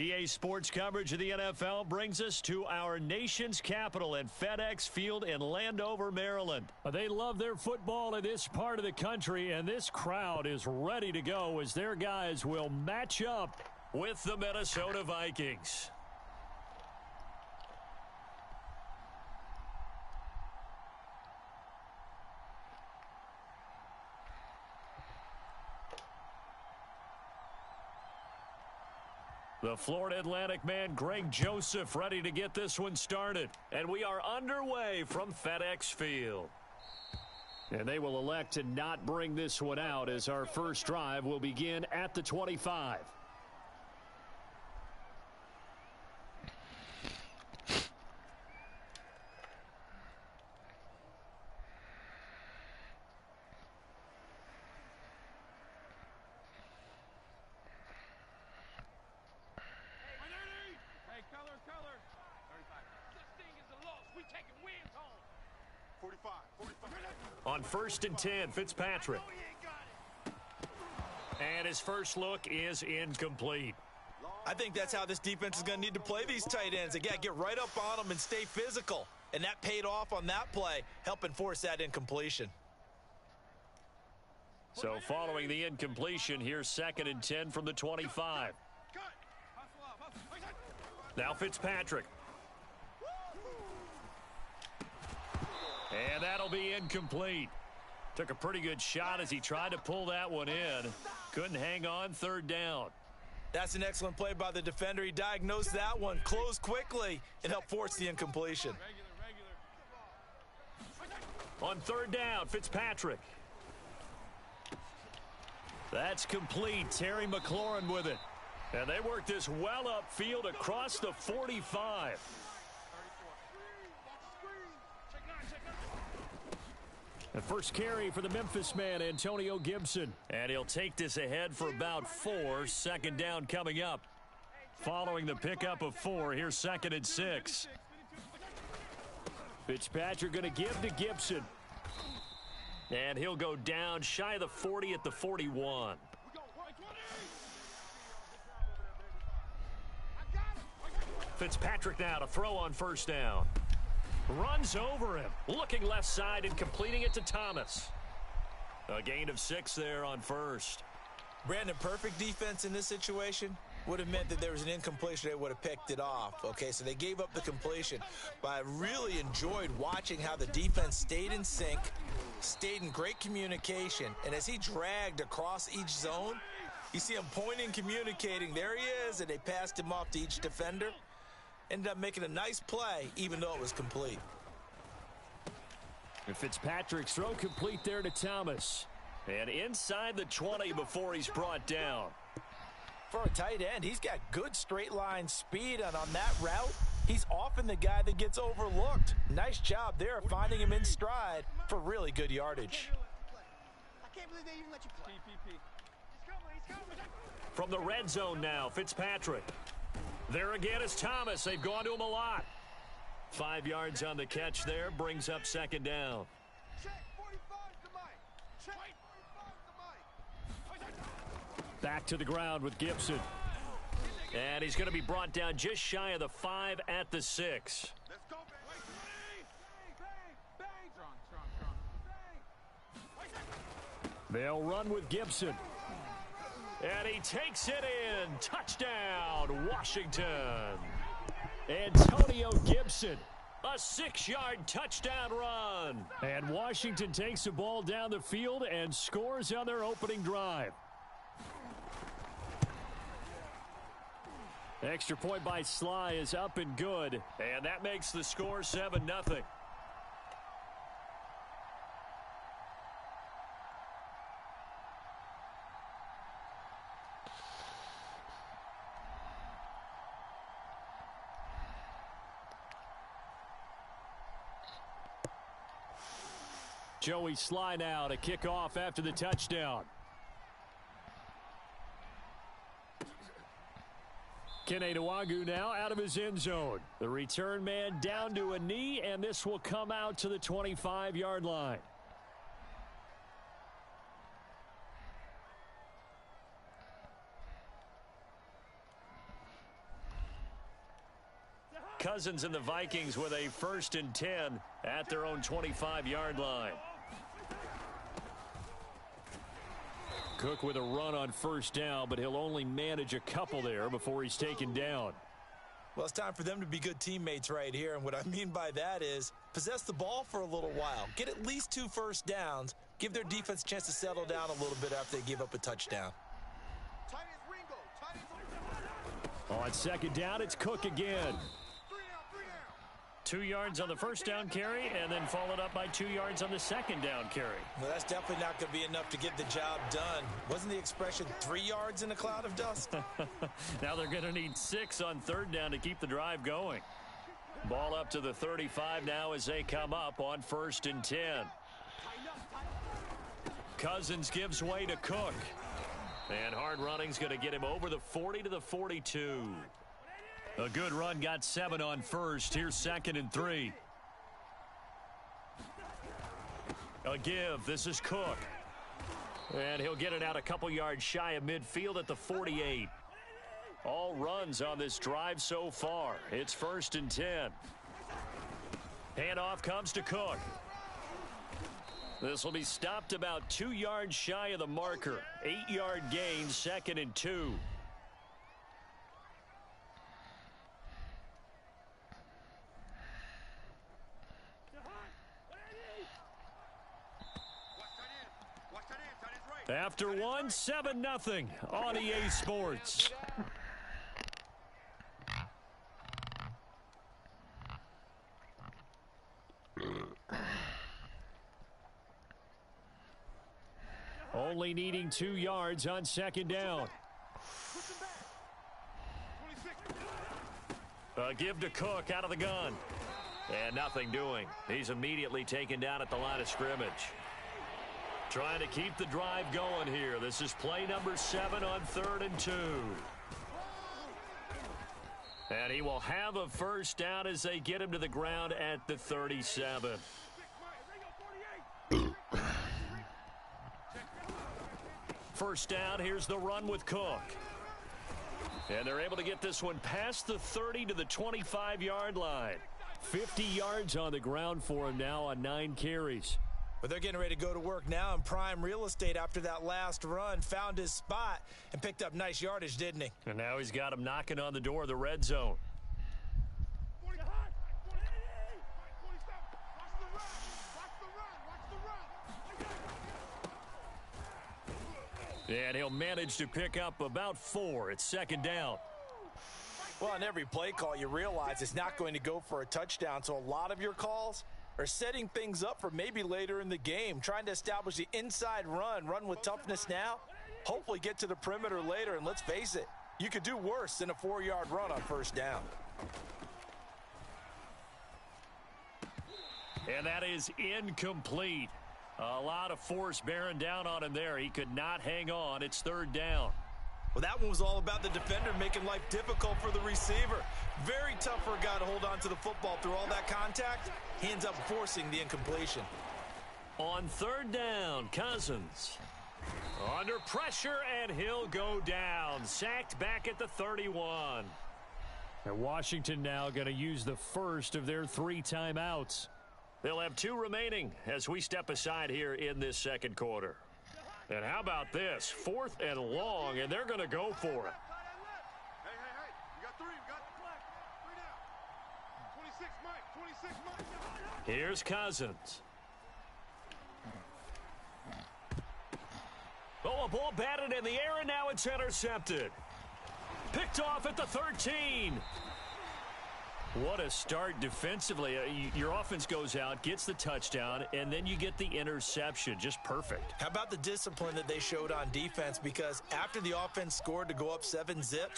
EA Sports coverage of the NFL brings us to our nation's capital at FedEx Field in Landover, Maryland. They love their football in this part of the country, and this crowd is ready to go as their guys will match up with the Minnesota Vikings. The Florida Atlantic man, Greg Joseph, ready to get this one started. And we are underway from FedEx Field. And they will elect to not bring this one out as our first drive will begin at the 25. On 1st and 10, Fitzpatrick. And his first look is incomplete. I think that's how this defense is going to need to play these tight ends. They got to get right up on them and stay physical. And that paid off on that play, helping force that incompletion. So following the incompletion, here's 2nd and 10 from the 25. Now Fitzpatrick. And that'll be incomplete. Took a pretty good shot as he tried to pull that one in. Couldn't hang on, 3rd down. That's an excellent play by the defender. He diagnosed that one, closed quickly, and helped force the incompletion. On 3rd down, Fitzpatrick. That's complete. Terry McLaurin with it. And they work this well upfield across the 45. The first carry for the Memphis man, Antonio Gibson. And he'll take this ahead for about 4. 2nd down coming up. Following the pickup of 4, here's 2nd and 6. Fitzpatrick going to give to Gibson. And he'll go down shy of the 40 at the 41. Fitzpatrick now to throw on 1st down. Runs over him, looking left side and completing it to Thomas. A gain of 6 there on 1st. Brandon, perfect defense in this situation would have meant that there was an incompletion. They would have picked it off. Okay, so they gave up the completion. But I really enjoyed watching how the defense stayed in sync, stayed in great communication. And as he dragged across each zone, you see him pointing, communicating. There he is, and they passed him off to each defender. Ended up making a nice play, even though it was complete. And Fitzpatrick's throw complete there to Thomas. And inside the 20 before he's brought down. For a tight end, he's got good straight line speed, and on that route, he's often the guy that gets overlooked. Nice job there finding him in stride for really good yardage. I can't believe they even let you play. From the red zone now, Fitzpatrick. There again is Thomas. They've gone to him a lot. 5 yards on the catch there. Brings up 2nd down. Back to the ground with Gibson. And he's going to be brought down just shy of the 5 at the 6. They'll run with Gibson. And he takes it in. Touchdown, Washington. Antonio Gibson. A 6-yard touchdown run. And Washington takes the ball down the field and scores on their opening drive. Extra point by Sly is up and good. And that makes the score 7-0. Joey Sly now to kick off after the touchdown. Kene Nwagu now out of his end zone. The return man down to a knee, and this will come out to the 25-yard line. Cousins and the Vikings with a 1st and 10 at their own 25-yard line. Cook with a run on 1st down, but he'll only manage a couple there before he's taken down. Well, it's time for them to be good teammates right here, and what I mean by that is possess the ball for a little while. Get at least 2 first downs. Give their defense a chance to settle down a little bit after they give up a touchdown. On 2nd down, it's Cook again. 2 yards on the 1st down carry, and then followed up by 2 yards on the 2nd down carry. Well, that's definitely not going to be enough to get the job done. Wasn't the expression 3 yards in a cloud of dust? Now they're going to need 6 on 3rd down to keep the drive going. Ball up to the 35 now as they come up on 1st and 10. Cousins gives way to Cook. And hard running's going to get him over the 40 to the 42. A good run got 7 on 1st. Here's 2nd and 3. A give. This is Cook. And he'll get it out a couple yards shy of midfield at the 48. All runs on this drive so far. It's 1st and 10. Handoff comes to Cook. This will be stopped about 2 yards shy of the marker. 8-yard gain, 2nd and 2. After 1, 7-0 on EA Sports. Only needing 2 yards on 2nd down. A give to Cook out of the gun. And nothing doing. He's immediately taken down at the line of scrimmage. Trying to keep the drive going here. This is play number 7 on 3rd and 2. And he will have a 1st down as they get him to the ground at the 37. First down, here's the run with Cook. And they're able to get this one past the 30 to the 25-yard line. 50 yards on the ground for him now on 9 carries. But they're getting ready to go to work now in prime real estate after that last run. Found his spot and picked up nice yardage, didn't he? And now he's got him knocking on the door of the red zone. And he'll manage to pick up about 4. It's 2nd down. Well, on every play call, you realize it's not going to go for a touchdown. So a lot of your calls are setting things up for maybe later in the game, trying to establish the inside run with toughness now, hopefully get to the perimeter later. And let's face it, you could do worse than a 4-yard run on 1st down. And that is incomplete. A lot of force bearing down on him there. He could not hang on. It's 3rd down. Well, that one was all about the defender making life difficult for the receiver. Very tough for a guy to hold on to the football through all that contact. He ends up forcing the incompletion. On 3rd down, Cousins. Under pressure, and he'll go down. Sacked back at the 31. And Washington now going to use the first of their 3 timeouts. They'll have 2 remaining as we step aside here in this 2nd quarter. And how about this? 4th and long, and they're going to go for it. Hey, you got 3. You got 3 down. 26, Mike. Here's Cousins. Oh, a ball batted in the air, and now it's intercepted. Picked off at the 13. What a start defensively. Your offense goes out, gets the touchdown, and then you get the interception. Just perfect. How about the discipline that they showed on defense? Because after the offense scored to go up 7-zip,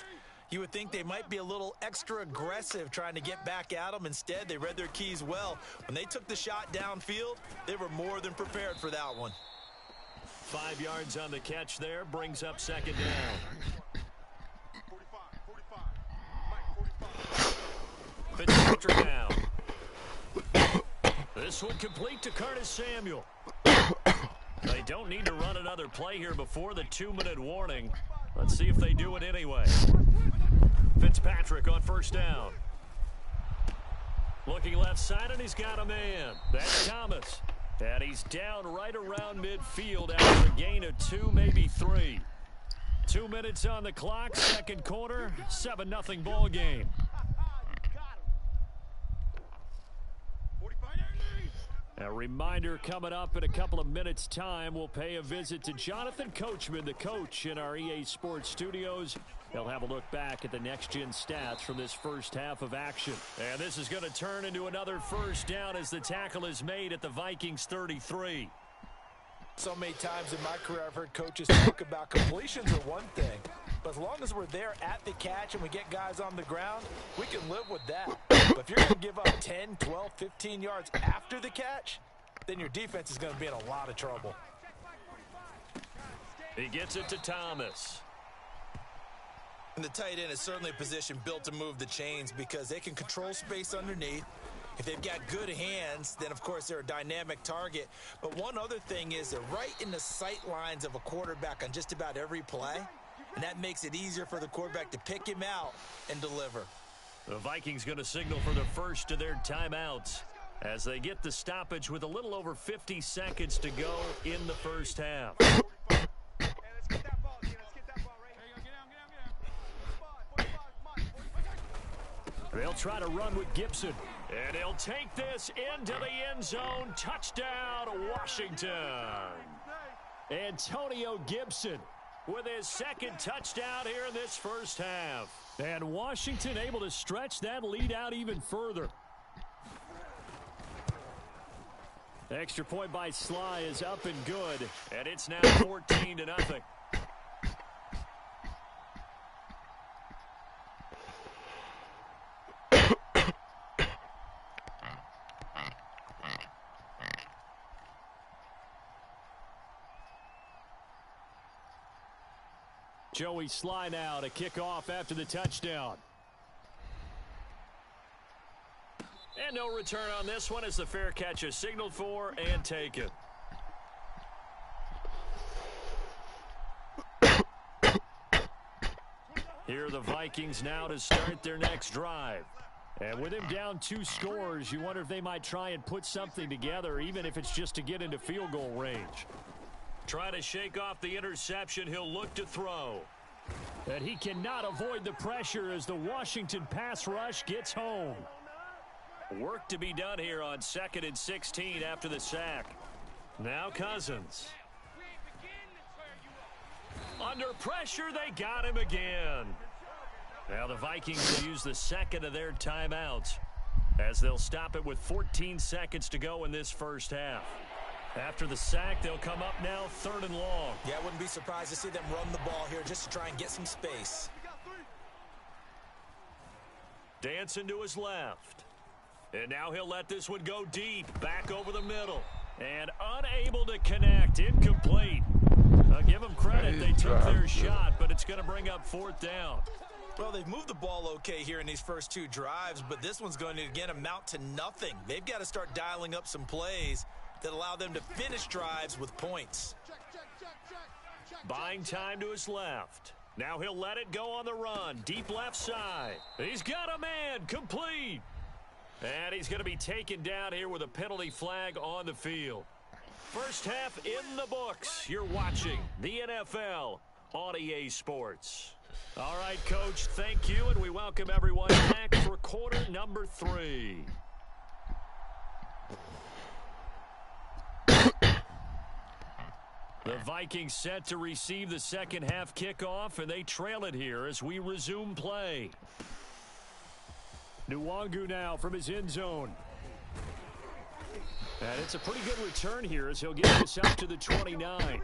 you would think they might be a little extra aggressive trying to get back at them. Instead, they read their keys well. When they took the shot downfield, they were more than prepared for that one. 5 yards on the catch there, brings up 2nd down. 45. Mike, 45. Fitzpatrick now. This one complete to Curtis Samuel. They don't need to run another play here before the 2-minute warning. Let's see if they do it anyway. Fitzpatrick on 1st down. Looking left side, and he's got a man. That's Thomas. And he's down right around midfield after a gain of 2, maybe 3. 2 minutes on the clock, second quarter, 7-0 ball game. A reminder coming up in a couple of minutes' time, we'll pay a visit to Jonathan Coachman, the coach in our EA Sports studios. He'll have a look back at the next-gen stats from this first half of action. And this is going to turn into another first down as the tackle is made at the Vikings 33. So many times in my career I've heard coaches talk about completions are one thing, but as long as we're there at the catch and we get guys on the ground, we can live with that. But if you're going to give up 10, 12, 15 yards after the catch, then your defense is going to be in a lot of trouble. He gets it to Thomas. And the tight end is certainly a position built to move the chains because they can control space underneath. If they've got good hands, then, of course, they're a dynamic target. But one other thing is they're right in the sight lines of a quarterback on just about every play, and that makes it easier for the quarterback to pick him out and deliver. The Vikings going to signal for the first of their timeouts as they get the stoppage with a little over 50 seconds to go in the first half. They'll try to run with Gibson. And he'll take this into the end zone. Touchdown, Washington. Antonio Gibson with his second touchdown here in this first half. And Washington able to stretch that lead out even further. Extra point by Sly is up and good. And it's now 14-0. Joey Sly now to kick off after the touchdown. And no return on this one as the fair catch is signaled for and taken. Here are the Vikings now to start their next drive. And with him down 2 scores, you wonder if they might try and put something together, even if it's just to get into field goal range. Trying to shake off the interception, he'll look to throw. And he cannot avoid the pressure as the Washington pass rush gets home. Work to be done here on 2nd and 16 after the sack. Now Cousins. Under pressure, they got him again. Now the Vikings will use the second of their timeouts as they'll stop it with 14 seconds to go in this first half. After the sack, they'll come up now 3rd and long. Yeah, I wouldn't be surprised to see them run the ball here just to try and get some space. Dancing to his left. And now he'll let this one go deep, back over the middle. And unable to connect, incomplete. I'll give them credit, they took their shot, but it's going to bring up 4th down. Well, they've moved the ball okay here in these first 2 drives, but this one's going to, again, amount to nothing. They've got to start dialing up some plays that allow them to finish drives with points. Buying time to his left. Now he'll let it go on the run. Deep left side. He's got a man. Complete. And he's going to be taken down here with a penalty flag on the field. First half in the books. You're watching the NFL on EA Sports. All right, Coach, thank you, and we welcome everyone back for quarter number 3. The Vikings set to receive the second half kickoff, and they trail it here as we resume play. Nwangu now from his end zone. And it's a pretty good return here as he'll get this up to the 29.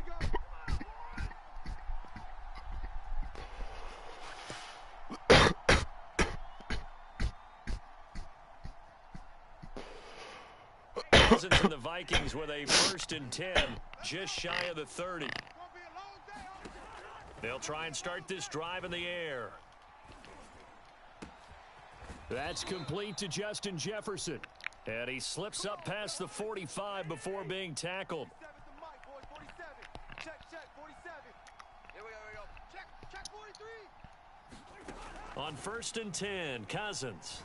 Cousins and the Vikings with a 1st and 10, just shy of the 30. They'll try and start this drive in the air. That's complete to Justin Jefferson. And he slips up past the 45 before being tackled. On 1st and 10, Cousins.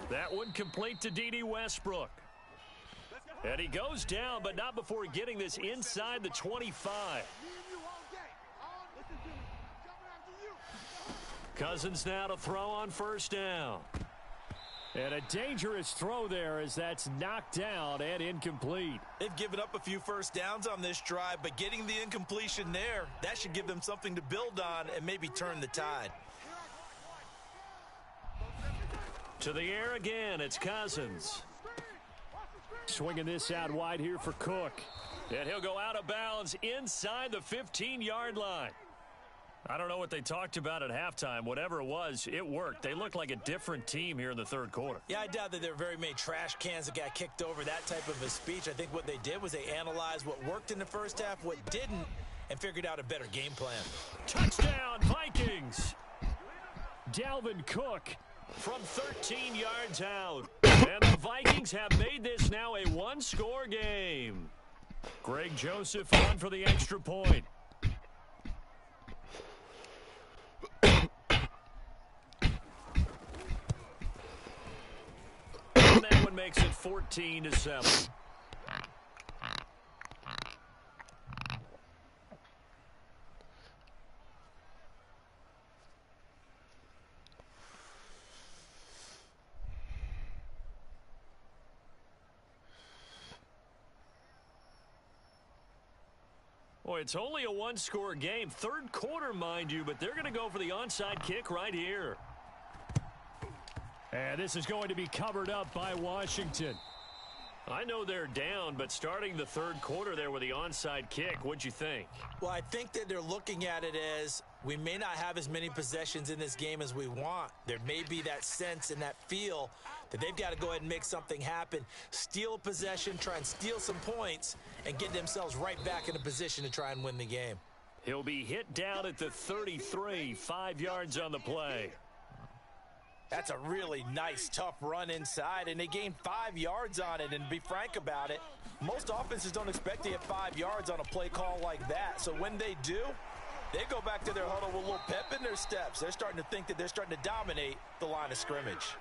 That one complete to D.D. Westbrook. And he goes down, but not before getting this inside the 25. Cousins now to throw on first down. And a dangerous throw there as that's knocked down and incomplete. They've given up a few first downs on this drive, but getting the incompletion there, that should give them something to build on and maybe turn the tide. To the air again, it's Cousins. Swinging this out wide here for Cook. And he'll go out of bounds inside the 15-yard line. I don't know what they talked about at halftime. Whatever it was, it worked. They looked like a different team here in the third quarter. Yeah, I doubt that there were very many trash cans that got kicked over, that type of a speech. I think what they did was they analyzed what worked in the first half, what didn't, and figured out a better game plan. Touchdown, Vikings! Dalvin Cook from 13 yards out. And the Vikings have made this now a one-score game. Greg Joseph on for the extra point. And that one makes it 14-7. Boy, it's only a one-score game. Third quarter, mind you, but they're going to go for the onside kick right here. And this is going to be covered up by Washington. I know they're down, but starting the third quarter there with the onside kick, what'd you think? Well, I think that they're looking at it as we may not have as many possessions in this game as we want. There may be that sense and that feel that they've got to go ahead and make something happen, steal a possession, try and steal some points, and get themselves right back in a position to try and win the game. He'll be hit down at the 33, 5 yards on the play. That's a really nice, tough run inside, and they gained 5 yards on it. And to be frank about it, most offenses don't expect to get 5 yards on a play call like that. So when they do, they go back to their huddle with a little pep in their steps. They're starting to think that they're starting to dominate the line of scrimmage.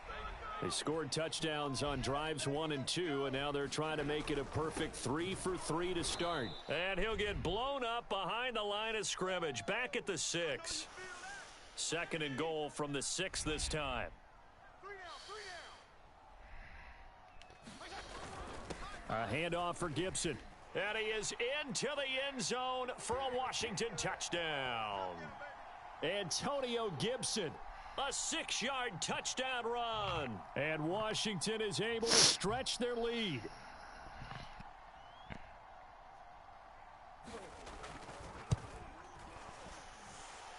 They scored touchdowns on drives 1 and 2, and now they're trying to make it a perfect 3 for 3 to start. And he'll get blown up behind the line of scrimmage, back at the 6. Second and goal from the 6 this time. A handoff for Gibson. And he is into the end zone for a Washington touchdown. Antonio Gibson, a 6-yard touchdown run. And Washington is able to stretch their lead.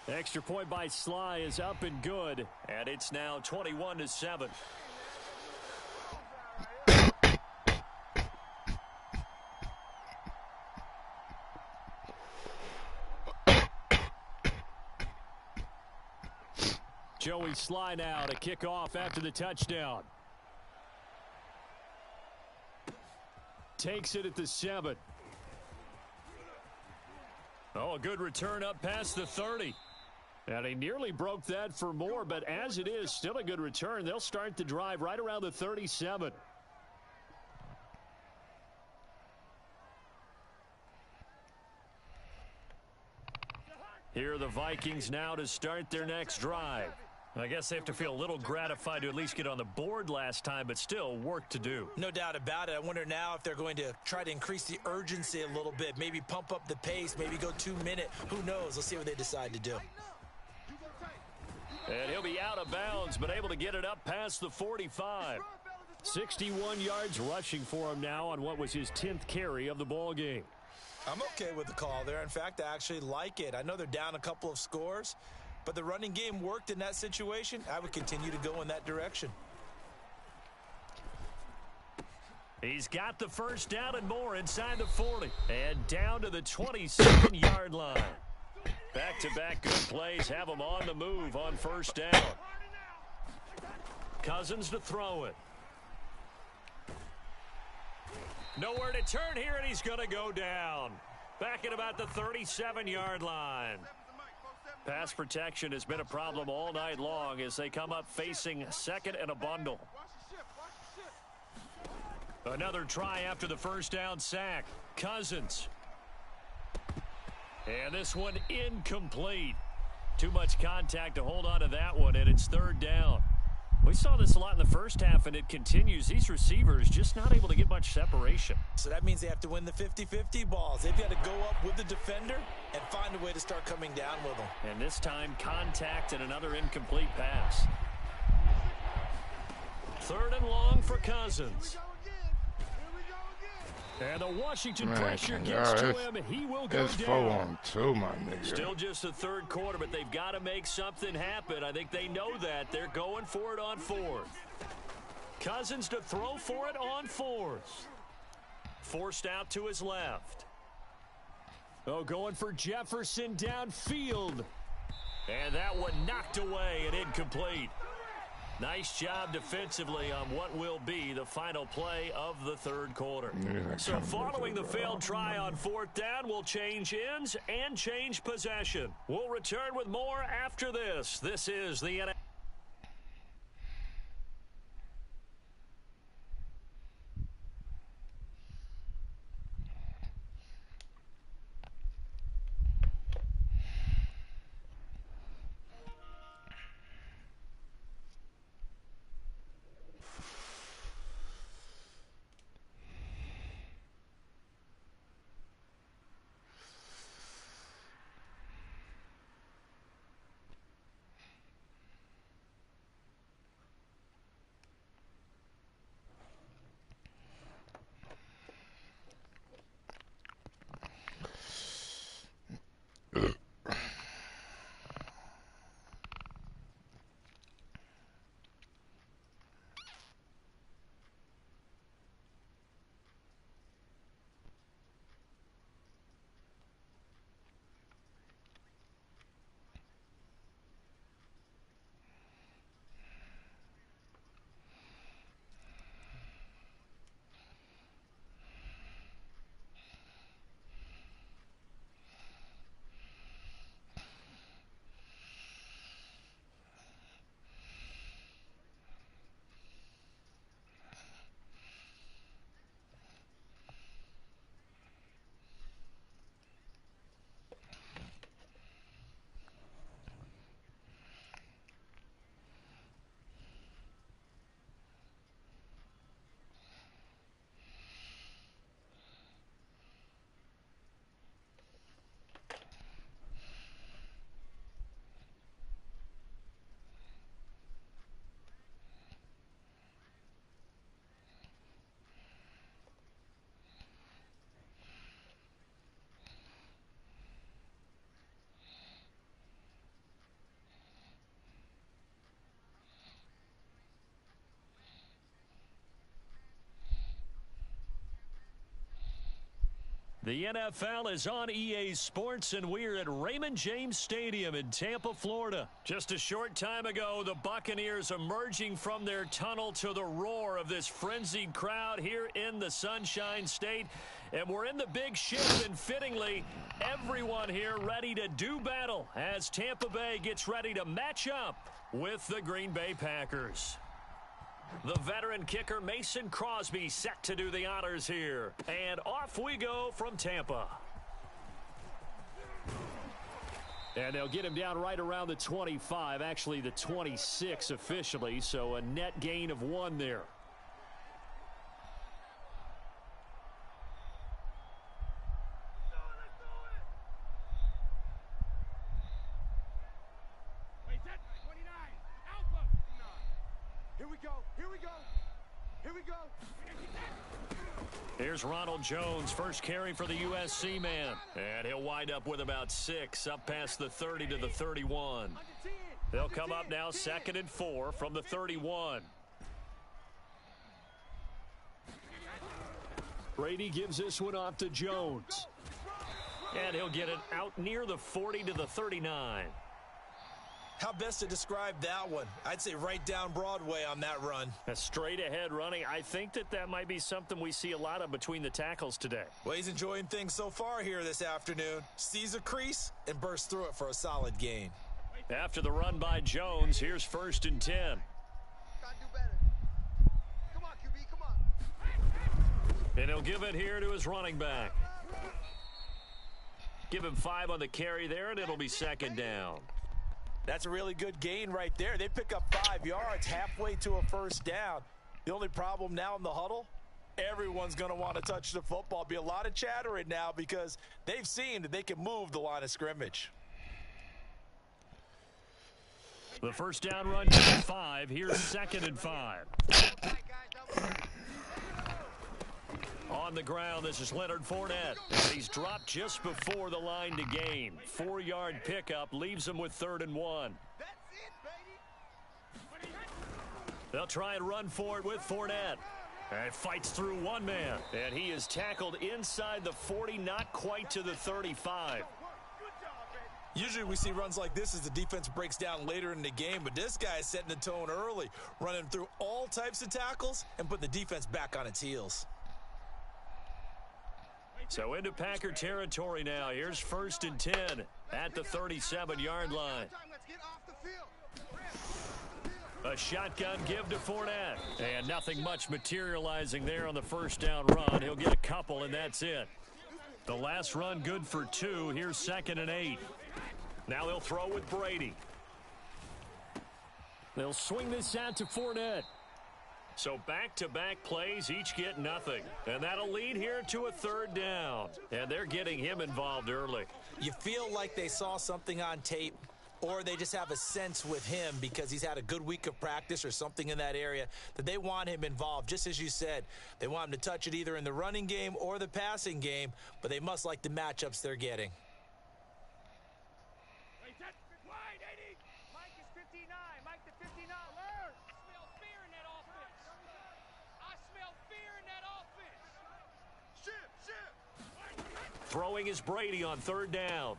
Extra point by Sly is up and good, and it's now 21-7. Joey Sly now to kick off after the touchdown. Takes it at the 7. Oh, a good return up past the 30. And he nearly broke that for more, but as it is, still a good return. They'll start the drive right around the 37. Here are the Vikings now to start their next drive. I guess they have to feel a little gratified to at least get on the board last time, but still work to do. No doubt about it. I wonder now if they're going to try to increase the urgency a little bit, maybe pump up the pace, maybe go 2-minute. Who knows? Let's see what they decide to do. And he'll be out of bounds, but able to get it up past the 45. 61 yards rushing for him now on what was his 10th carry of the ball game. I'm okay with the call there. In fact, I actually like it. I know they're down a couple of scores, but the running game worked in that situation. I would continue to go in that direction. He's got the first down and more inside the 40. And down to the 27-yard line. Back-to-back good plays have him on the move on first down. Cousins to throw it. Nowhere to turn here, and he's going to go down. Back at about the 37-yard line. Pass protection has been a problem all night long as they come up facing second and a bundle. Another try after the first down sack. Cousins. And this one incomplete. Too much contact to hold on to that one, and it's third down. We saw this a lot in the first half, and it continues. These receivers just not able to get much separation. So that means they have to win the 50-50 balls. They've got to go up with the defender and find a way to start coming down with them. And this time, contact and another incomplete pass. Third and long for Cousins. And the Washington pressure gets to him. He will go down. It's 4-on-2, my nigga. Still just the third quarter, but they've got to make something happen. I think they know that. They're going for it on fourth. Cousins to throw for it on fourth. Forced out to his left. Oh, going for Jefferson downfield. And that one knocked away and incomplete. Nice job defensively on what will be the final play of the third quarter. So following the failed try on fourth down, we'll change ends and change possession. We'll return with more after this. This is the NFL. The NFL is on EA Sports, and we're at Raymond James Stadium in Tampa, Florida. Just a short time ago, the Buccaneers emerging from their tunnel to the roar of this frenzied crowd here in the Sunshine State. And we're in the big shift, and fittingly, everyone here ready to do battle as Tampa Bay gets ready to match up with the Green Bay Packers. The veteran kicker Mason Crosby set to do the honors here. And off we go from Tampa. And they'll get him down right around the 25, actually the 26 officially, so a net gain of 1 there. Here's Ronald Jones, first carry for the USC man. And he'll wind up with about 6, up past the 30 to the 31. They'll come up now 2nd and 4 from the 31. Brady gives this one off to Jones. And he'll get it out near the 40 to the 39. How best to describe that one? I'd say right down Broadway on that run. A straight ahead running. I think that might be something we see a lot of between the tackles today. Well, he's enjoying things so far here this afternoon. Sees a crease and bursts through it for a solid gain. After the run by Jones, here's 1st and 10. Gotta do better. And he'll give it here to his running back. Give him 5 on the carry there, and it'll be second down. That's a really good gain right there. They pick up 5 yards halfway to a first down. The only problem now in the huddle, everyone's going to want to touch the football. Be a lot of chattering now because they've seen that they can move the line of scrimmage. The first down run to 5. Here's second and 5. On the ground, this is Leonard Fournette. He's dropped just before the line to gain. 4-yard pickup leaves him with 3rd and 1. They'll try and run for it with Fournette. And fights through one man. And he is tackled inside the 40, not quite to the 35. Usually we see runs like this as the defense breaks down later in the game, but this guy is setting the tone early, running through all types of tackles and putting the defense back on its heels. So into Packer territory now. Here's 1st and 10 at the 37-yard line. A shotgun give to Fournette. And nothing much materializing there on the first down run. He'll get a couple, and that's it. The last run good for 2. Here's 2nd and 8. Now they'll throw with Brady. They'll swing this out to Fournette. So back-to-back plays, each get nothing. And that'll lead here to a 3rd down. And they're getting him involved early. You feel like they saw something on tape, or they just have a sense with him because he's had a good week of practice or something in that area that they want him involved. Just as you said, they want him to touch it either in the running game or the passing game, but they must like the matchups they're getting. Throwing is Brady on 3rd down.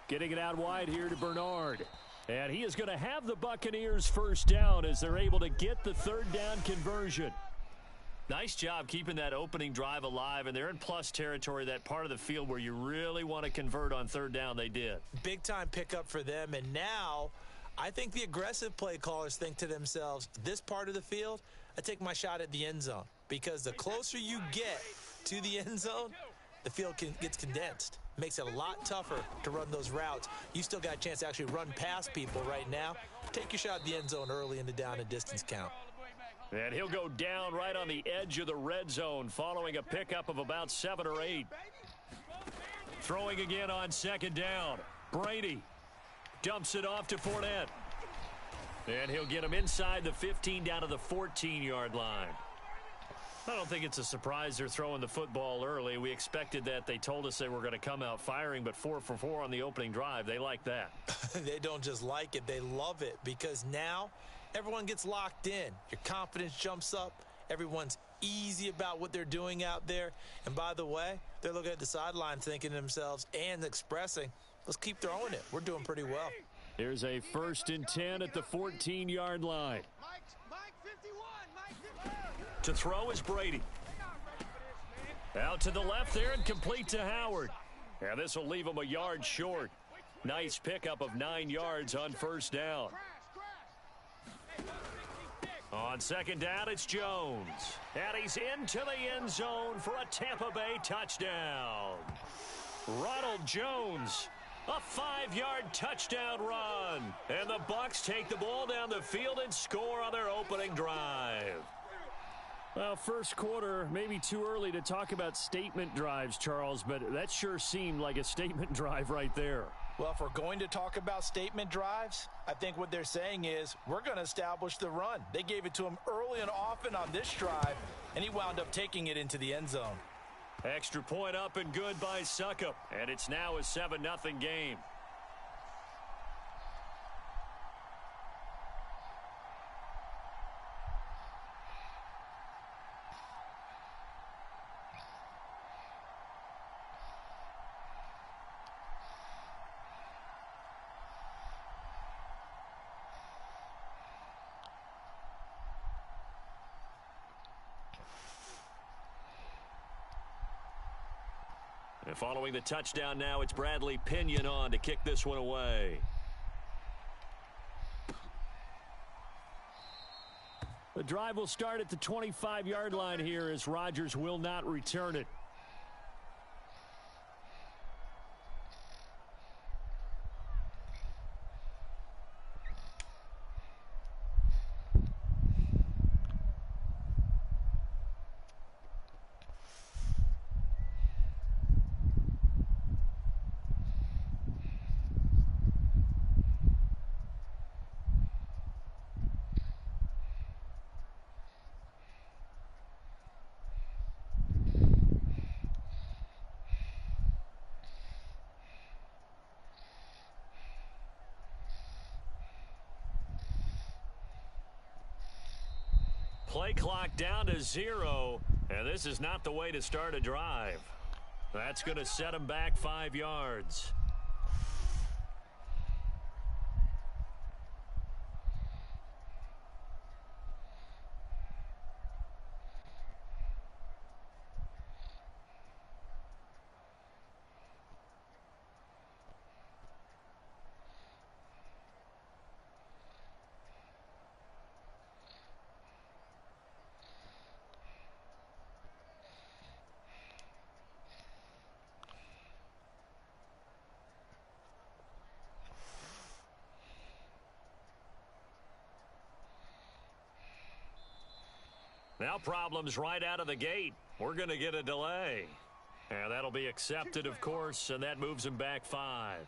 Getting it out wide here to Bernard. And he is going to have the Buccaneers first down as they're able to get the 3rd down conversion. Nice job keeping that opening drive alive, and they're in plus territory, that part of the field where you really want to convert on 3rd down. They did. Big time pickup for them, and now I think the aggressive play callers think to themselves, this part of the field, I take my shot at the end zone, because the closer you get to the end zone, the field gets condensed. Makes it a lot tougher to run those routes. You still got a chance to actually run past people right now. Take your shot at the end zone early in the down and distance count. And he'll go down right on the edge of the red zone following a pickup of about 7 or 8. Throwing again on 2nd down. Brady dumps it off to Fournette. And he'll get him inside the 15 down to the 14-yard line. I don't think it's a surprise they're throwing the football early. We expected that. They told us they were going to come out firing, but 4 for 4 on the opening drive. They like that. They don't just like it. They love it because now everyone gets locked in. Your confidence jumps up. Everyone's easy about what they're doing out there. And by the way, they're looking at the sideline thinking to themselves and expressing, let's keep throwing it. We're doing pretty well. Here's a 1st and 10 at the 14-yard line. To throw is Brady. Out to the left there and complete to Howard. And this will leave him a yard short. Nice pickup of 9 yards on 1st down. On 2nd down, it's Jones. And he's into the end zone for a Tampa Bay touchdown. Ronald Jones, a 5-yard touchdown run. And the Bucs take the ball down the field and score on their opening drive. Well, first quarter, maybe too early to talk about statement drives, Charles, but that sure seemed like a statement drive right there. Well, if we're going to talk about statement drives, I think what they're saying is we're going to establish the run. They gave it to him early and often on this drive, and he wound up taking it into the end zone. Extra point up and good by Succop, and it's now a 7-0 game. And following the touchdown now, it's Bradley Pinion on to kick this one away. The drive will start at the 25-yard line here as Rodgers will not return it. Play clock down to 0, and this is not the way to start a drive. That's going to set him back 5 yards. Now problems right out of the gate. We're going to get a delay. And that'll be accepted, of course, and that moves him back 5.